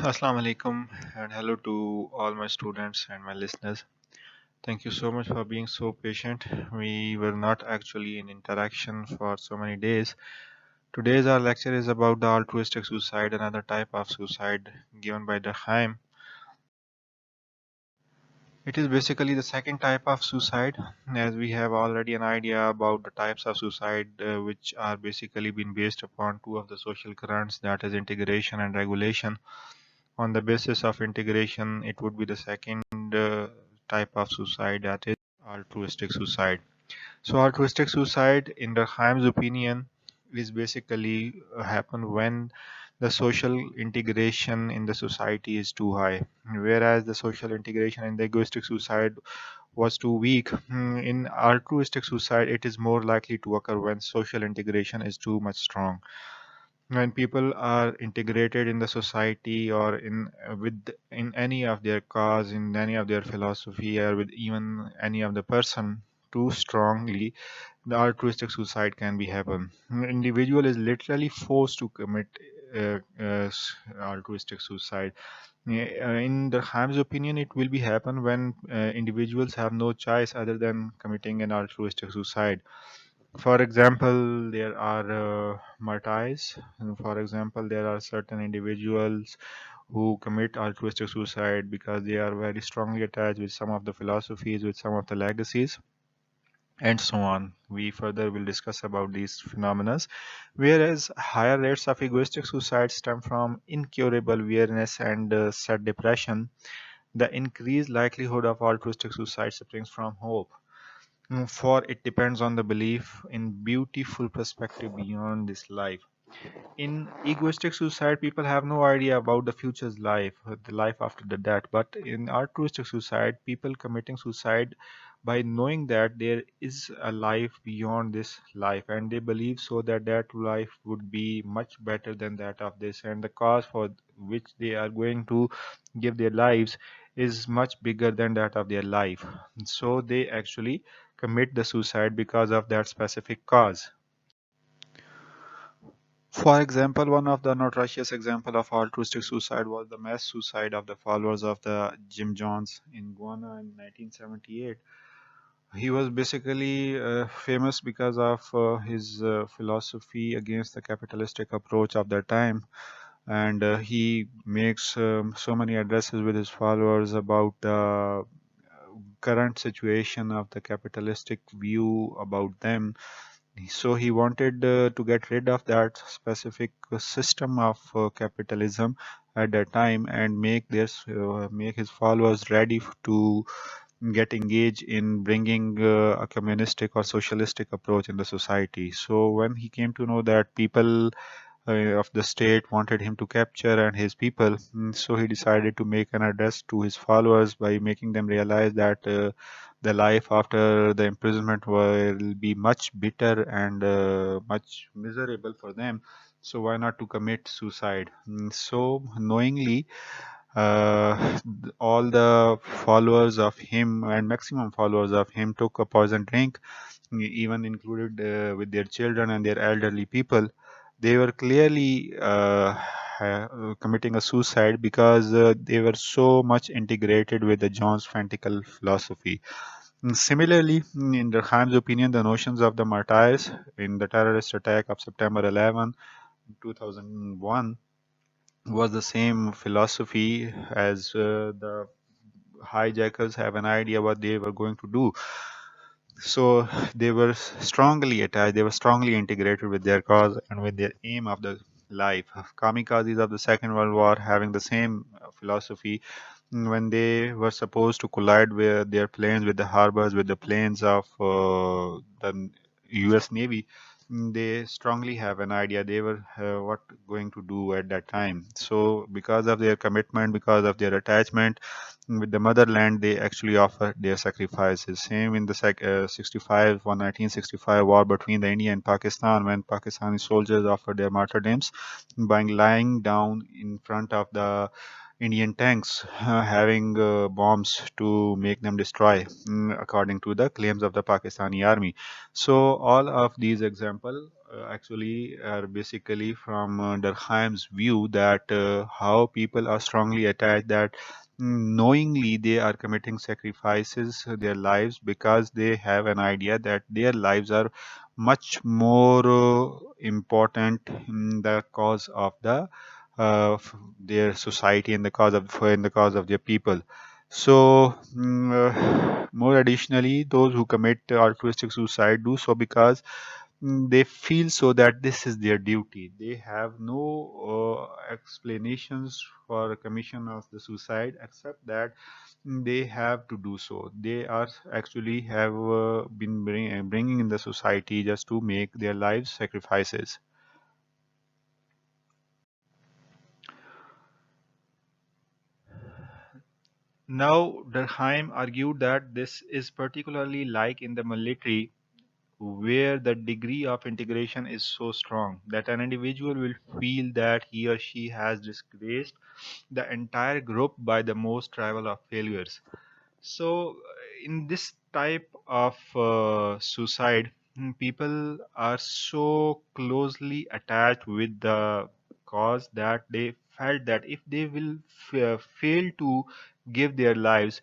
Assalamu alaikum and hello to all my students and my listeners. Thank you so much for being so patient. We were not actually in interaction for so many days. Today's our lecture is about the altruistic suicide, another type of suicide given by Durkheim. It is basically the second type of suicide, as we have already an idea about the types of suicide, which are basically been based upon two of the social currents, that is integration and regulation. On the basis of integration, it would be the second type of suicide, that is altruistic suicide. So, altruistic suicide, in Durkheim's opinion, is basically happen when the social integration in the society is too high, whereas the social integration in the egoistic suicide was too weak. In altruistic suicide, it is more likely to occur when social integration is too much strong, when people are integrated in the society or in any of their cause, in any of their philosophy, or with even any of the person too strongly, the altruistic suicide can be happen. Individual is literally forced to commit altruistic suicide. In the Ham's opinion, it will be happen when individuals have no choice other than committing an altruistic suicide. For example, there are martyrs. For example, there are certain individuals who commit altruistic suicide because they are very strongly attached with some of the philosophies, with some of the legacies, and so on. We further will discuss about these phenomena. Whereas higher rates of egoistic suicide stem from incurable weariness and sad depression, the increased likelihood of altruistic suicide springs from hope. For it depends on the belief in beautiful perspective beyond this life. In egoistic suicide, people have no idea about the future's life, the life after the death. But in altruistic suicide, people committing suicide by knowing that there is a life beyond this life, and they believe so that that life would be much better than that of this, and the cause for which they are going to give their lives is much bigger than that of their life. So they actually commit the suicide because of that specific cause. For example, one of the notorious example of altruistic suicide was the mass suicide of the followers of the Jim Jones in Ghana in 1978. He was basically famous because of his philosophy against the capitalistic approach of that time, and he makes so many addresses with his followers about the current situation of the capitalistic view about them. So he wanted to get rid of that specific system of capitalism at that time and make his followers ready to get engaged in bringing a communistic or socialistic approach in the society. So when he came to know that people of the state wanted him to capture and his people, so he decided to make an address to his followers by making them realize that the life after the imprisonment will be much bitter and much miserable for them. So why not to commit suicide? So knowingly, all the followers of him and maximum followers of him took a poison drink, even included with their children and their elderly people. They were clearly committing a suicide because they were so much integrated with the John's fanatical philosophy. Similarly, in Durkheim's opinion, the notions of the martyrs in the terrorist attack of September 11, 2001 was the same philosophy as the hijackers have an idea what they were going to do. So they were strongly attached, they were strongly integrated with their cause and with their aim of the life. Kamikazes of the Second World War having the same philosophy, when they were supposed to collide with their planes, with the harbors, with the planes of the US Navy. They strongly have an idea they were what going to do at that time. So because of their commitment, because of their attachment with the motherland, they actually offer their sacrifices. Same in the 1965 war between the India and Pakistan, when Pakistani soldiers offered their martyrdoms by lying down in front of the Indian tanks, having bombs to make them destroy, according to the claims of the Pakistani army. So all of these examples actually are basically from Durkheim's view that how people are strongly attached that knowingly they are committing sacrifices their lives because they have an idea that their lives are much more important in the cause of their society and in the cause of their people. So, more additionally, those who commit altruistic suicide do so because they feel so that this is their duty. They have no explanations for commission of the suicide except that they have to do so. They are actually have bringing in the society just to make their lives sacrifices. Now, Durkheim argued that this is particularly like in the military, where the degree of integration is so strong that an individual will feel that he or she has disgraced the entire group by the most trivial of failures. So, in this type of suicide, people are so closely attached with the cause that they felt that if they will fail to give their lives,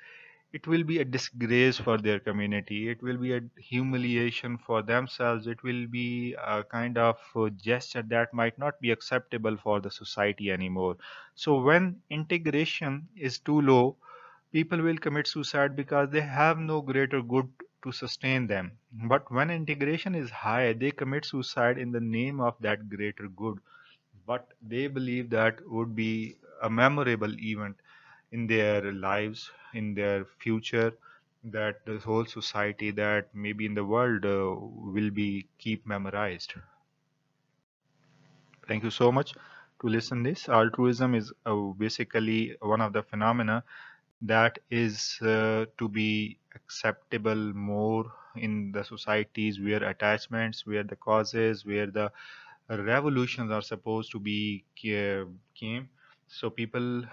it will be a disgrace for their community. It will be a humiliation for themselves. It will be a kind of gesture that might not be acceptable for the society anymore. So, when integration is too low, people will commit suicide because they have no greater good to sustain them. But when integration is high, they commit suicide in the name of that greater good. What they believe that would be a memorable event in their lives, in their future, that the whole society, that maybe in the world will be keep memorized. Thank you so much to listen this. Altruism is basically one of the phenomena that is to be acceptable more in the societies where attachments, where the causes, where the revolutions are supposed to be came. So people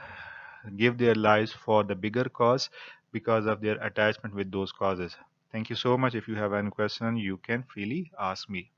give their lives for the bigger cause because of their attachment with those causes. Thank you so much. If you have any question, you can freely ask me.